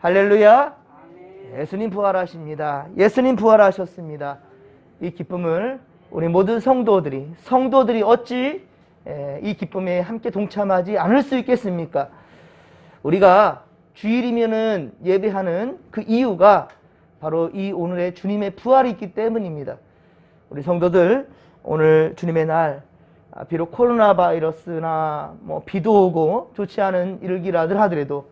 할렐루야. 예수님 부활하십니다. 예수님 부활하셨습니다. 이 기쁨을 우리 모든 성도들이 어찌 이 기쁨에 함께 동참하지 않을 수 있겠습니까? 우리가 주일이면은 예배하는 그 이유가 바로 이 오늘의 주님의 부활이 있기 때문입니다. 우리 성도들, 오늘 주님의 날, 비록 코로나 바이러스나 비도 오고 좋지 않은 일기라들 하더라도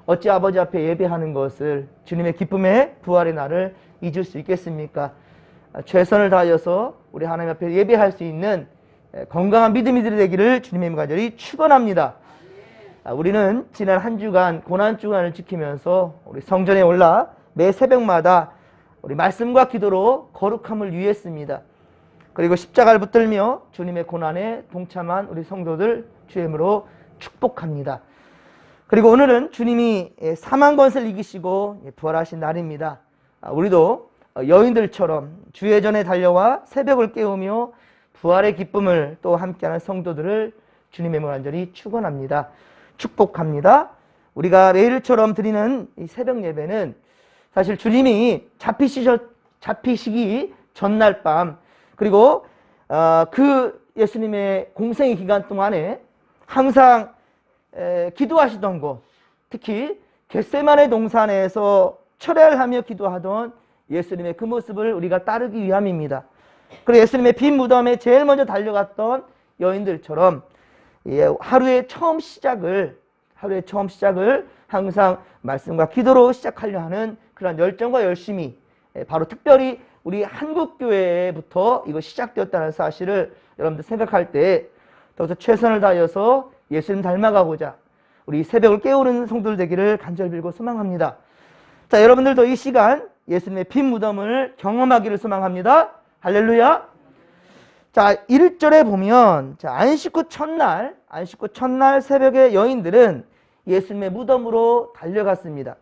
어찌 아버지 앞에 예배하는 것을, 주님의 기쁨의 부활의 날을 잊을 수 있겠습니까? 최선을 다하여서 우리 하나님 앞에 예배할 수 있는 건강한 믿음이 되기를 주님의 간절히 축원합니다. 우리는 지난 한 주간 고난 주간을 지키면서 우리 성전에 올라 매 새벽마다 우리 말씀과 기도로 거룩함을 위했습니다. 그리고 십자가를 붙들며 주님의 고난에 동참한 우리 성도들 주의 이름으로 축복합니다. 그리고 오늘은 주님이 사망 권세를 이기시고 부활하신 날입니다. 우리도 여인들처럼 주의 전에 달려와 새벽을 깨우며 부활의 기쁨을 또 함께하는 성도들을 주님의 이름으로 간절히 축원합니다. 축복합니다. 우리가 매일처럼 드리는 이 새벽 예배는 사실 주님이 잡히시기 전날 밤, 그리고 그 예수님의 공생의 기간 동안에 항상 기도하시던 곳, 특히 겟세마네 동산에서 철야하며 기도하던 예수님의 그 모습을 우리가 따르기 위함입니다. 그리고 예수님의 빈 무덤에 제일 먼저 달려갔던 여인들처럼 하루의 처음 시작을 항상 말씀과 기도로 시작하려 하는 그런 열정과 열심이 바로 특별히 우리 한국교회부터 이거 시작되었다는 사실을 여러분들 생각할 때 더욱더 최선을 다하여서 예수님 닮아가고자 우리 새벽을 깨우는 성도들 되기를 간절히 빌고 소망합니다. 자, 여러분들도 이 시간 예수님의 빈 무덤을 경험하기를 소망합니다. 할렐루야. 자, 1절에 보면 안식 후 첫날 새벽에 여인들은 예수님의 무덤으로 달려갔습니다.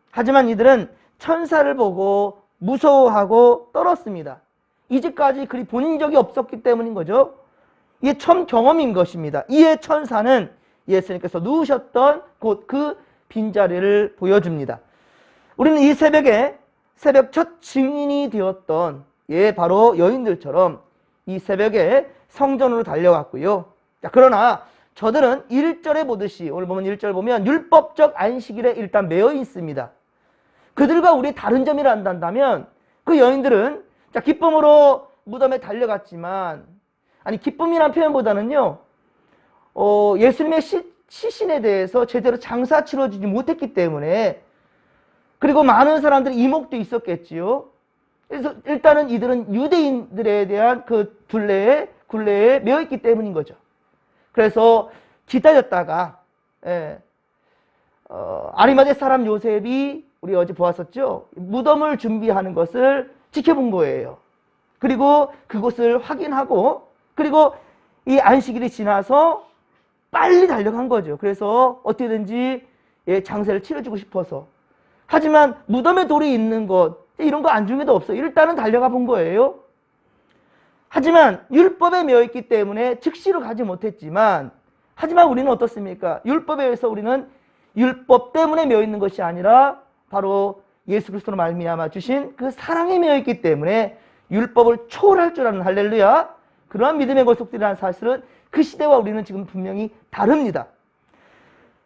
하지만 이들은 천사를 보고 무서워하고 떨었습니다. 이제까지 그리 본 적이 없었기 때문인 거죠. 이게 처음 경험인 것입니다. 이에 천사는 예수님께서 누우셨던 곳 그 빈자리를 보여줍니다. 우리는 이 새벽에 새벽 첫 증인이 되었던 바로 여인들처럼 이 새벽에 성전으로 달려갔고요. 자, 그러나 저들은 1절에 보듯이, 오늘 보면 1절 보면 율법적 안식일에 일단 매여 있습니다. 그들과 우리 다른 점이라 한다면 그 여인들은 기쁨으로 무덤에 달려갔지만, 기쁨이란 표현보다는요, 예수님의 시신에 대해서 제대로 장사 치러주지 못했기 때문에, 그리고 많은 사람들이 이목도 있었겠지요. 그래서 일단은 이들은 유대인들에 대한 그 굴레에 매여있기 때문인 거죠. 그래서 기다렸다가 아리마대 사람 요셉이 우리 어제 보았었죠. 무덤을 준비하는 것을 지켜본 거예요. 그리고 그곳을 확인하고, 그리고 이 안식일이 지나서 빨리 달려간 거죠. 그래서 어떻게든지 장사를 치러주고 싶어서. 하지만 무덤에 돌이 있는 것, 이런 거 안중에도 없어요. 일단은 달려가 본 거예요. 하지만 율법에 매여있기 때문에 즉시로 가지 못했지만, 하지만 우리는 어떻습니까? 율법에 의해서 우리는 율법 때문에 매여있는 것이 아니라 바로 예수 그리스도로 말미암아 주신 그 사랑에 매여있기 때문에 율법을 초월할 줄 아는, 할렐루야, 그러한 믿음의 걸속들이라는 사실은 그 시대와 우리는 지금 분명히 다릅니다.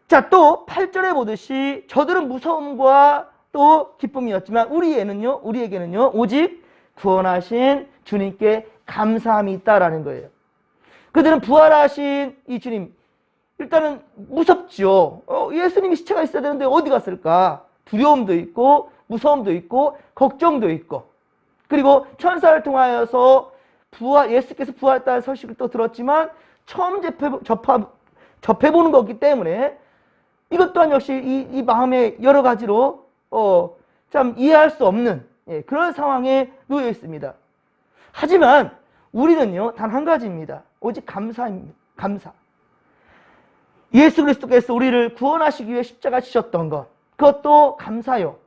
자, 또 8절에 보듯이 저들은 무서움과 또 기쁨이었지만 우리에게는요 오직 구원하신 주님께 감사함이 있다라는 거예요. 그들은 부활하신 이 주님, 일단은 무섭죠. 예수님이 시체가 있어야 되는데 어디 갔을까? 두려움도 있고 무서움도 있고 걱정도 있고, 그리고 천사를 통하여서 예수께서 부활했다는 소식을 또 들었지만 처음 접해보는 거기 때문에 이것 또한 역시 이 마음에 여러 가지로 참 이해할 수 없는 그런 상황에 놓여 있습니다. 하지만 우리는요 단 한 가지입니다. 오직 감사입니다. 감사. 예수 그리스도께서 우리를 구원하시기 위해 십자가 지셨던 것, 그것도 감사요.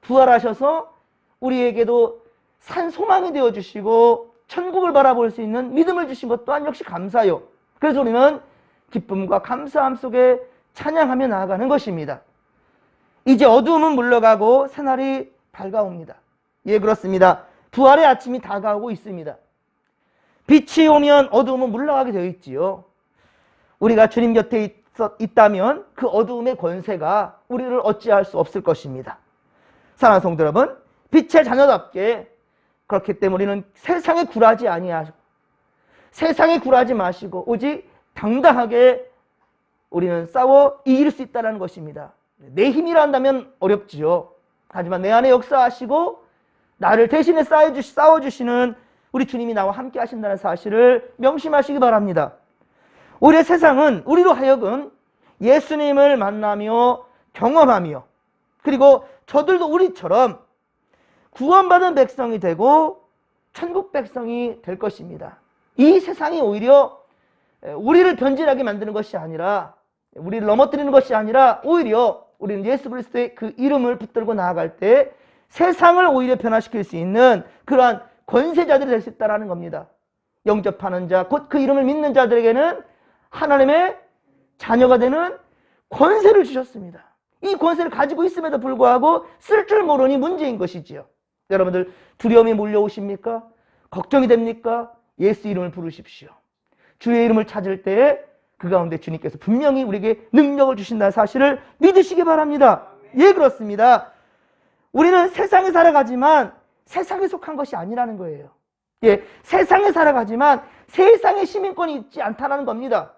부활하셔서 우리에게도 산 소망이 되어주시고 천국을 바라볼 수 있는 믿음을 주신 것 또한 역시 감사요. 그래서 우리는 기쁨과 감사함 속에 찬양하며 나아가는 것입니다. 이제 어두움은 물러가고 새날이 밝아옵니다. 예, 그렇습니다. 부활의 아침이 다가오고 있습니다. 빛이 오면 어두움은 물러가게 되어 있지요. 우리가 주님 곁에 있다면 그 어두움의 권세가 우리를 어찌할 수 없을 것입니다. 사랑하는 성도 여러분, 빛의 자녀답게 그렇기 때문에 우리는 세상에 굴하지 아니하시고 세상에 굴하지 마시고 오직 당당하게 우리는 싸워 이길 수 있다는 것입니다. 내 힘이라 한다면 어렵지요. 하지만 내 안에 역사하시고 나를 대신에 싸워주시는 우리 주님이 나와 함께 하신다는 사실을 명심하시기 바랍니다. 오히려 세상은 우리로 하여금 예수님을 만나며 경험하며 그리고 저들도 우리처럼 구원받은 백성이 되고 천국 백성이 될 것입니다. 이 세상이 오히려 우리를 변질하게 만드는 것이 아니라 우리를 넘어뜨리는 것이 아니라 오히려 우리는 예수 그리스도의 그 이름을 붙들고 나아갈 때 세상을 오히려 변화시킬 수 있는 그러한 권세자들이 될 수 있다는 겁니다. 영접하는 자, 곧 그 이름을 믿는 자들에게는 하나님의 자녀가 되는 권세를 주셨습니다. 이 권세를 가지고 있음에도 불구하고 쓸 줄 모르니 문제인 것이지요. 여러분들 두려움이 몰려오십니까? 걱정이 됩니까? 예수 이름을 부르십시오. 주의 이름을 찾을 때에 그 가운데 주님께서 분명히 우리에게 능력을 주신다는 사실을 믿으시기 바랍니다. 예, 그렇습니다. 우리는 세상에 살아가지만 세상에 속한 것이 아니라는 거예요. 예, 세상에 살아가지만 세상의 시민권이 있지 않다는 겁니다.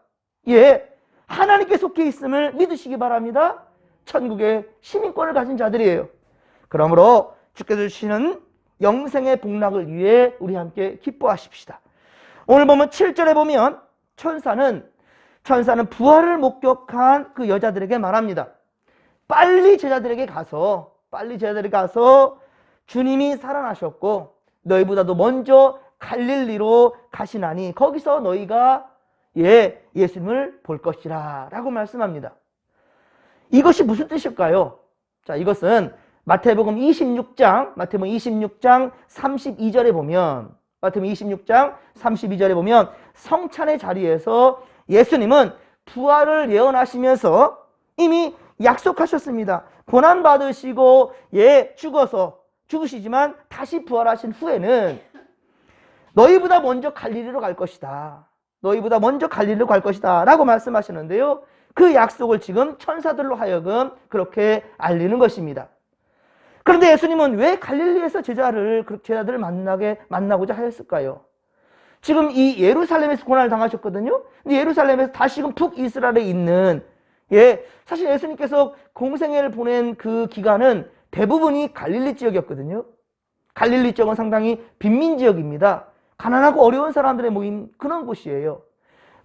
예, 하나님께 속해 있음을 믿으시기 바랍니다. 천국의 시민권을 가진 자들이에요. 그러므로 주께서 주시는 영생의 복락을 위해 우리 함께 기뻐하십시다. 오늘 보면 7절에 보면 천사는 부활을 목격한 그 여자들에게 말합니다. 빨리 제자들에게 가서 주님이 살아나셨고 너희보다도 먼저 갈릴리로 가시나니 거기서 너희가 예수님을 볼 것이라 라고 말씀합니다. 이것이 무슨 뜻일까요? 자, 이것은 마태복음 26장 32절에 보면 성찬의 자리에서 예수님은 부활을 예언하시면서 이미 약속하셨습니다. 고난 받으시고 죽으시지만 다시 부활하신 후에는 너희보다 먼저 갈릴리로 갈 것이다. 라고 말씀하시는데요. 그 약속을 지금 천사들로 하여금 그렇게 알리는 것입니다. 그런데 예수님은 왜 갈릴리에서 제자들을 만나고자 하였을까요? 지금 이 예루살렘에서 고난을 당하셨거든요. 근데 예루살렘에서 다시금 북이스라엘에 있는 사실 예수님께서 공생애를 보낸 그 기간은 대부분이 갈릴리 지역이었거든요. 갈릴리 지역은 상당히 빈민 지역입니다. 가난하고 어려운 사람들의 모임 그런 곳이에요.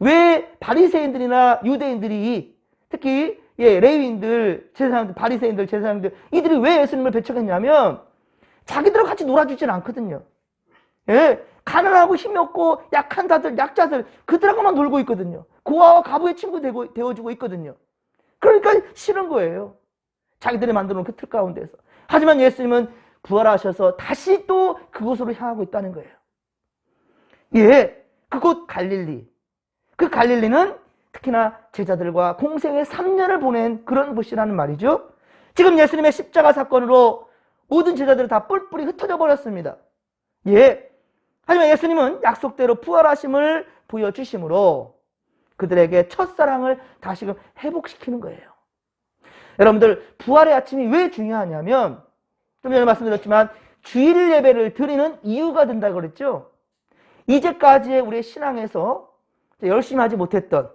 왜 바리새인들이나 유대인들이 특히 레위인들, 제사장들, 바리새인들, 제사장들 이들이 왜 예수님을 배척했냐면 자기들하고 같이 놀아주질 않거든요. 가난하고 힘이 없고 약한 자들, 약자들 그들하고만 놀고 있거든요. 고아와 가부의 친구 되어주고 있거든요. 그러니까 싫은 거예요. 자기들이 만들어 놓은 그 틀 가운데서. 하지만 예수님은 부활하셔서 다시 또 그곳으로 향하고 있다는 거예요. 그곳 갈릴리. 그 갈릴리는 특히나 제자들과 공생의 3년을 보낸 그런 곳이라는 말이죠. 지금 예수님의 십자가 사건으로 모든 제자들이 다 뿔뿔이 흩어져 버렸습니다. 하지만 예수님은 약속대로 부활하심을 보여주심으로 그들에게 첫사랑을 다시금 회복시키는 거예요. 여러분들 부활의 아침이 왜 중요하냐면 좀 전에 말씀드렸지만 주일 예배를 드리는 이유가 된다고 그랬죠. 이제까지의 우리의 신앙에서 열심히 하지 못했던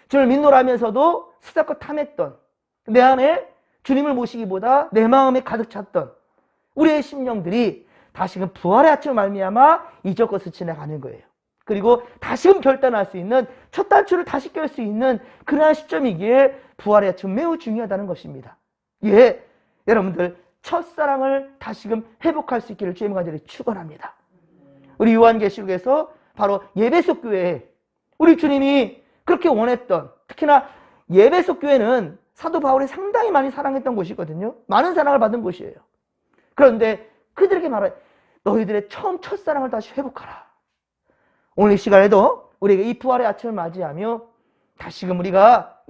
주를 믿노라면서도 스잡고 탐했던 내 안에 주님을 모시기보다 내 마음에 가득 찼던 우리의 심령들이 다시금 부활의 아침을 말미암아 이적과 스치해 가는 거예요. 그리고 다시금 결단할 수 있는 첫 단추를 다시 깰 수 있는 그러한 시점이기에 부활의 아침은 매우 중요하다는 것입니다. 여러분들 첫사랑을 다시금 회복할 수 있기를 주의 간절히 축원합니다. 우리 요한계시록에서 바로 예배소 교회에 우리 주님이 그렇게 원했던 특히나 예배소 교회는 사도 바울이 상당히 많이 사랑했던 곳이거든요. 많은 사랑을 받은 곳이에요. 그런데 그들에게 말해 너희들의 첫사랑을 다시 회복하라. 오늘 이 시간에도 우리에게 이 부활의 아침을 맞이하며 다시금 우리가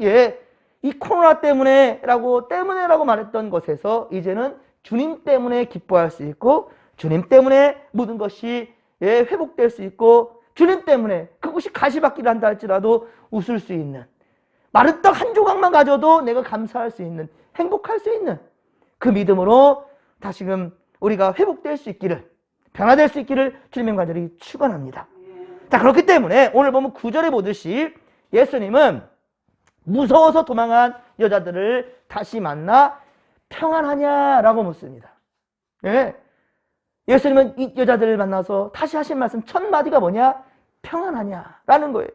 이 코로나 때문에라고 말했던 것에서 이제는 주님 때문에 기뻐할 수 있고 주님 때문에 모든 것이 회복될 수 있고 주님 때문에 그것이 가시밭길 한다 할지라도 웃을 수 있는, 마른 떡 한 조각만 가져도 내가 감사할 수 있는, 행복할 수 있는 그 믿음으로 다시금 우리가 회복될 수 있기를, 변화될 수 있기를 주님의 간절히 축원합니다. 자, 그렇기 때문에 오늘 보면 9절에 보듯이 예수님은 무서워서 도망한 여자들을 다시 만나 평안하냐라고 묻습니다. 예. 예수님은 이 여자들을 만나서 다시 하신 말씀 첫 마디가 뭐냐? 평안하냐라는 거예요.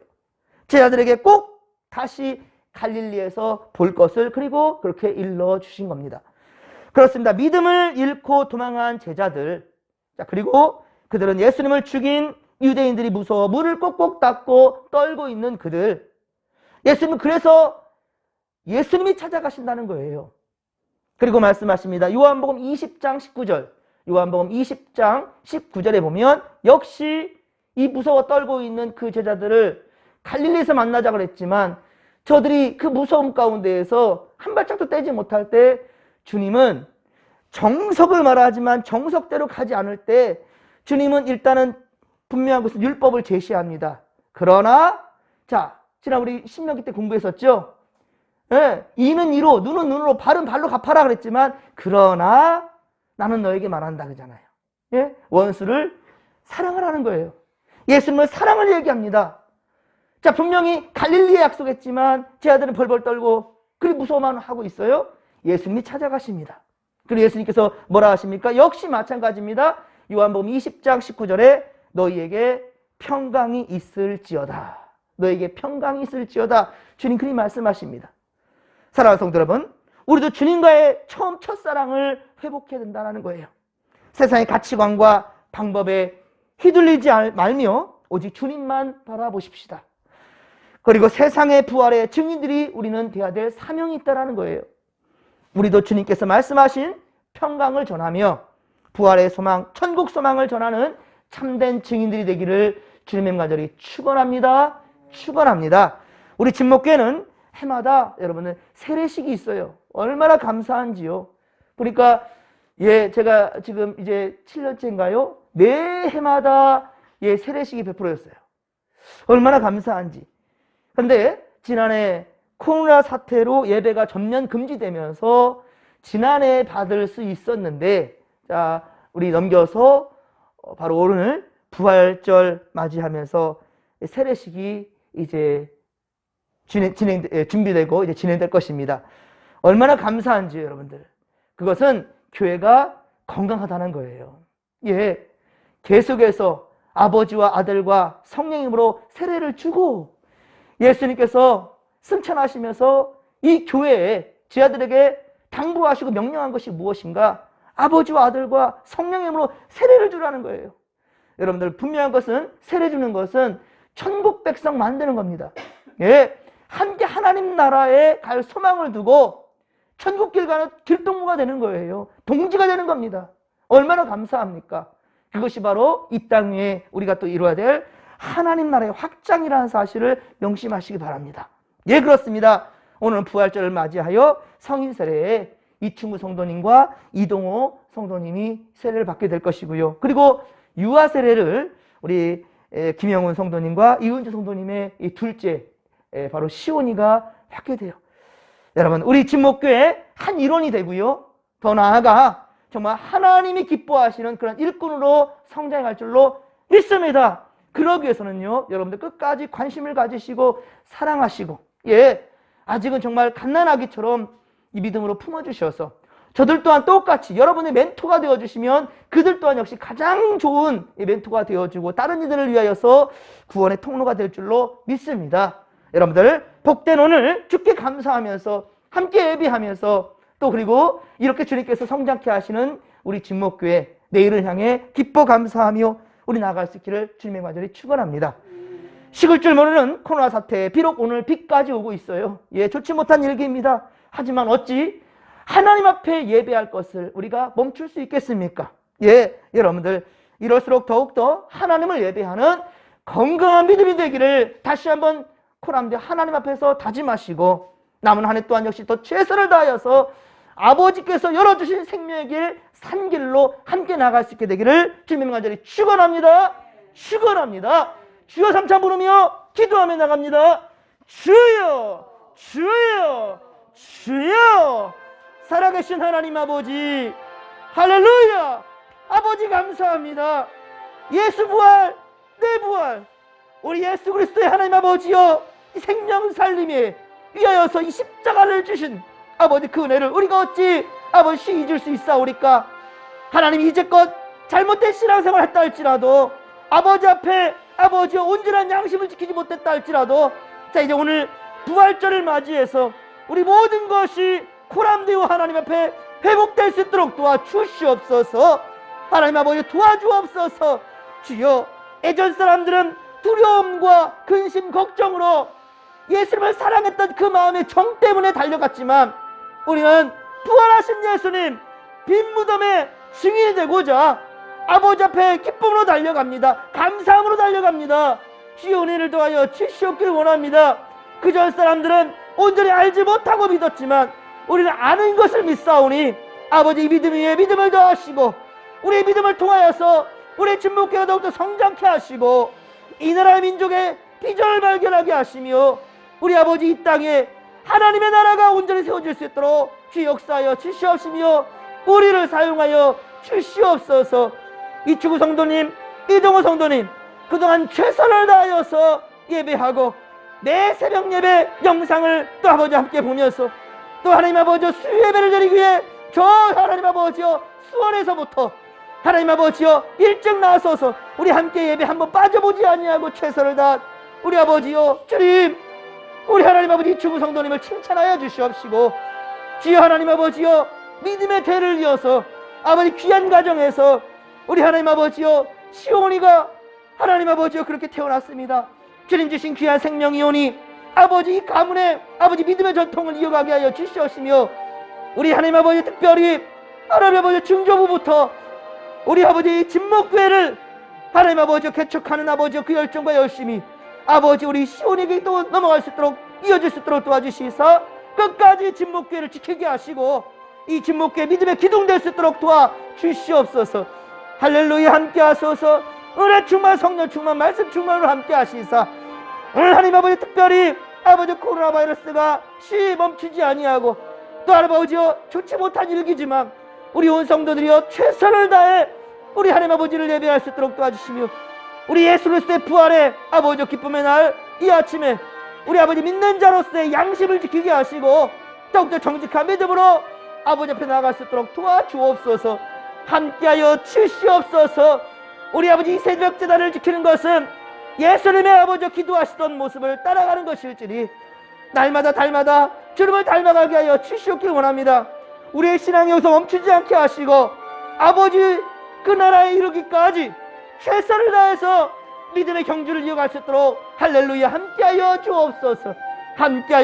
제자들에게 꼭 다시 갈릴리에서 볼 것을 그리고 그렇게 일러주신 겁니다. 그렇습니다. 믿음을 잃고 도망한 제자들, 자, 그리고 그들은 예수님을 죽인 유대인들이 무서워 문을 꼭꼭 닫고 떨고 있는 그들, 예수님은 그래서 예수님이 찾아가신다는 거예요. 그리고 말씀하십니다. 요한복음 20장 19절, 요한복음 20장 19절에 보면 역시 이 무서워 떨고 있는 그 제자들을 갈릴리에서 만나자 그랬지만 저들이 그 무서움 가운데에서 한 발짝도 떼지 못할 때 주님은 정석을 말하지만 정석대로 가지 않을 때 주님은 일단은 분명한 것은 율법을 제시합니다. 그러나 자, 지난 우리 신명기 때 공부했었죠? 예, 이는 이로, 눈은 눈으로, 발은 발로 갚아라 그랬지만 그러나 나는 너에게 말한다 그러잖아요. 예? 원수를 사랑하라는 거예요. 예수님은 사랑을 얘기합니다. 자, 분명히 갈릴리에 약속했지만 제 아들은 벌벌 떨고 그리 무서워만 하고 있어요. 예수님이 찾아가십니다. 그리고 예수님께서 뭐라 하십니까? 역시 마찬가지입니다. 요한복음 20장 19절에 너희에게 평강이 있을지어다. 너에게 평강이 있을지어다. 주님 그리 말씀하십니다. 사랑하는 성도 여러분, 우리도 주님과의 처음 첫사랑을 회복해야 된다는 거예요. 세상의 가치관과 방법에 휘둘리지 말며 오직 주님만 바라보십시다. 그리고 세상의 부활의 증인들이 우리는 돼야 될 사명이 있다는 거예요. 우리도 주님께서 말씀하신 평강을 전하며 부활의 소망, 천국 소망을 전하는 참된 증인들이 되기를 주님의 간절히 축원합니다. 축원합니다. 우리 진목교회는 해마다 여러분은 세례식이 있어요. 얼마나 감사한지요. 그러니까 제가 지금 이제 7년째인가요? 매 해마다 세례식이 베풀어졌어요. 얼마나 감사한지. 근데 지난해 코로나 사태로 예배가 전면 금지되면서 지난해 받을 수 있었는데, 자, 우리 넘겨서 바로 오늘 부활절 맞이하면서 세례식이 이제 준비되고 이제 진행될 것입니다. 얼마나 감사한지 여러분들. 그것은 교회가 건강하다는 거예요. 예, 계속해서 아버지와 아들과 성령님으로 세례를 주고 예수님께서 승천하시면서 이 교회에 제 아들에게 당부하시고 명령한 것이 무엇인가? 아버지와 아들과 성령님으로 세례를 주라는 거예요. 여러분들 분명한 것은 세례 주는 것은 천국 백성 만드는 겁니다. 예, 함께 하나님 나라에 갈 소망을 두고 천국길 가는 길동무가 되는 거예요. 동지가 되는 겁니다. 얼마나 감사합니까? 그것이 바로 이 땅 위에 우리가 또 이루어야 될 하나님 나라의 확장이라는 사실을 명심하시기 바랍니다. 예, 그렇습니다. 오늘은 부활절을 맞이하여 성인 세례에 이충구 성도님과 이동호 성도님이 세례를 받게 될 것이고요. 그리고 유아 세례를 우리 김영훈 성도님과 이은주 성도님의 이 둘째 바로 시온이가 받게 돼요. 여러분, 우리 진목교회 한 일원이 되고요. 더 나아가 정말 하나님이 기뻐하시는 그런 일꾼으로 성장할 줄로 믿습니다. 그러기 위해서는요, 여러분들 끝까지 관심을 가지시고 사랑하시고, 예, 아직은 정말 갓난아기처럼 이 믿음으로 품어주셔서 저들 또한 똑같이 여러분의 멘토가 되어주시면 그들 또한 역시 가장 좋은 멘토가 되어주고 다른 이들을 위하여서 구원의 통로가 될 줄로 믿습니다. 여러분들 복된 오늘 주께 감사하면서 함께 예배하면서 또 그리고 이렇게 주님께서 성장케 하시는 우리 진목교회 내일을 향해 기뻐 감사하며 우리 나아갈 수 있기를 주님의 간절히 축원합니다. 식을 줄 모르는 코로나 사태, 비록 오늘 비까지 오고 있어요. 예, 좋지 못한 일기입니다. 하지만 어찌 하나님 앞에 예배할 것을 우리가 멈출 수 있겠습니까? 예, 여러분들 이럴수록 더욱더 하나님을 예배하는 건강한 믿음이 되기를 다시 한번 코람데 하나님 앞에서 다짐하시고 남은 한 해 또한 역시 더 최선을 다하여서 아버지께서 열어주신 생명의 길, 산길로 함께 나갈 수 있게 되기를 주님의 간절히 축원합니다. 축원합니다. 주여 삼창 부르며 기도하며 나갑니다. 주여, 주여, 주여. 살아계신 하나님 아버지, 할렐루야. 아버지 감사합니다. 예수 부활, 내 부활, 우리 예수 그리스도의 하나님 아버지여, 이 생명 살림에 위하여서 이 십자가를 주신 아버지 그 은혜를 우리가 어찌 아버지 잊을 수 있사오리까? 하나님, 이제껏 잘못된 신앙생활을 했다 할지라도, 아버지 앞에 아버지여 온전한 양심을 지키지 못했다 할지라도, 자 이제 오늘 부활절을 맞이해서 우리 모든 것이 코람되어 하나님 앞에 회복될 수 있도록 도와주시옵소서. 하나님 아버지 도와주옵소서. 주여, 예전 사람들은 두려움과 근심, 걱정으로 예수님을 사랑했던 그 마음의 정 때문에 달려갔지만, 우리는 부활하신 예수님 빈 무덤에 증인이 되고자 아버지 앞에 기쁨으로 달려갑니다. 감사함으로 달려갑니다. 주여 은혜를 더하여 주시옵기를 원합니다. 그전 사람들은 온전히 알지 못하고 믿었지만 우리는 아는 것을 믿사오니 아버지 이 믿음 위에 믿음을 더하시고 우리의 믿음을 통하여서 우리의 진목회가 더욱더 성장케 하시고 이 나라의 민족의 비전을 발견하게 하시며 우리 아버지 이 땅에 하나님의 나라가 온전히 세워질 수 있도록 주 역사하여 주시옵시며 우리를 사용하여 주시옵소서. 이충우 성도님, 이동호 성도님, 그동안 최선을 다하여서 예배하고 내 새벽 예배 영상을 또 아버지 함께 보면서 또 하나님 아버지 수요 예배를 드리기 위해 저 하나님 아버지여 수원에서부터 하나님 아버지여 일찍 나서서 우리 함께 예배 한번 빠져보지 아니하고 최선을 다한 우리 아버지여 주님, 우리 하나님 아버지 이충우 성도님을 칭찬하여 주시옵시고 주여 하나님 아버지여 믿음의 대를 이어서 아버지 귀한 가정에서 우리 하나님 아버지여 시온이가 하나님 아버지여 그렇게 태어났습니다. 주님 주신 귀한 생명이오니 아버지 이 가문의 아버지 믿음의 전통을 이어가게 하여 주시옵시며 우리 하나님 아버지 특별히 하나님 아버지 중조부부터 우리 아버지 진목교회를 하나님 아버지 개척하는 아버지 그 열정과 열심히 아버지 우리 시온에게 또 넘어갈 수 있도록 이어질 수 있도록 도와주시사 끝까지 진목교회를 지키게 하시고 이 진목교회 믿음의 기둥될 수 있도록 도와주시옵소서. 할렐루야. 함께 하소서. 은혜 충만, 성령 충만, 말씀 충만으로 함께 하시사 오늘 하나님 아버지 특별히 아버지 코로나 바이러스가 멈추지 아니하고 또 아버지여 좋지 못한 일기지만 우리 온 성도들이여 최선을 다해 우리 하나님 아버지를 예배할 수 있도록 도와주시며 우리 예수 그리스도의 부활의 아버지 기쁨의 날 이 아침에 우리 아버지 믿는 자로서의 양심을 지키게 하시고 더욱더 정직한 믿음으로 아버지 앞에 나아갈 수 있도록 도와주옵소서. 함께하여 주시옵소서. 우리 아버지 이 새벽 제단을 지키는 것은 예수님의 아버지 기도하시던 모습을 따라가는 것일지니 날마다 달마다 주님을 닮아가게 하여 주시옵기를 원합니다. 우리의 신앙이 여기서 멈추지 않게 하시고 아버지 그 나라에 이르기까지 최선을 다해서 믿음의 경주를 이어갈 수 있도록 할렐루야 함께하여 주옵소서. 함께하여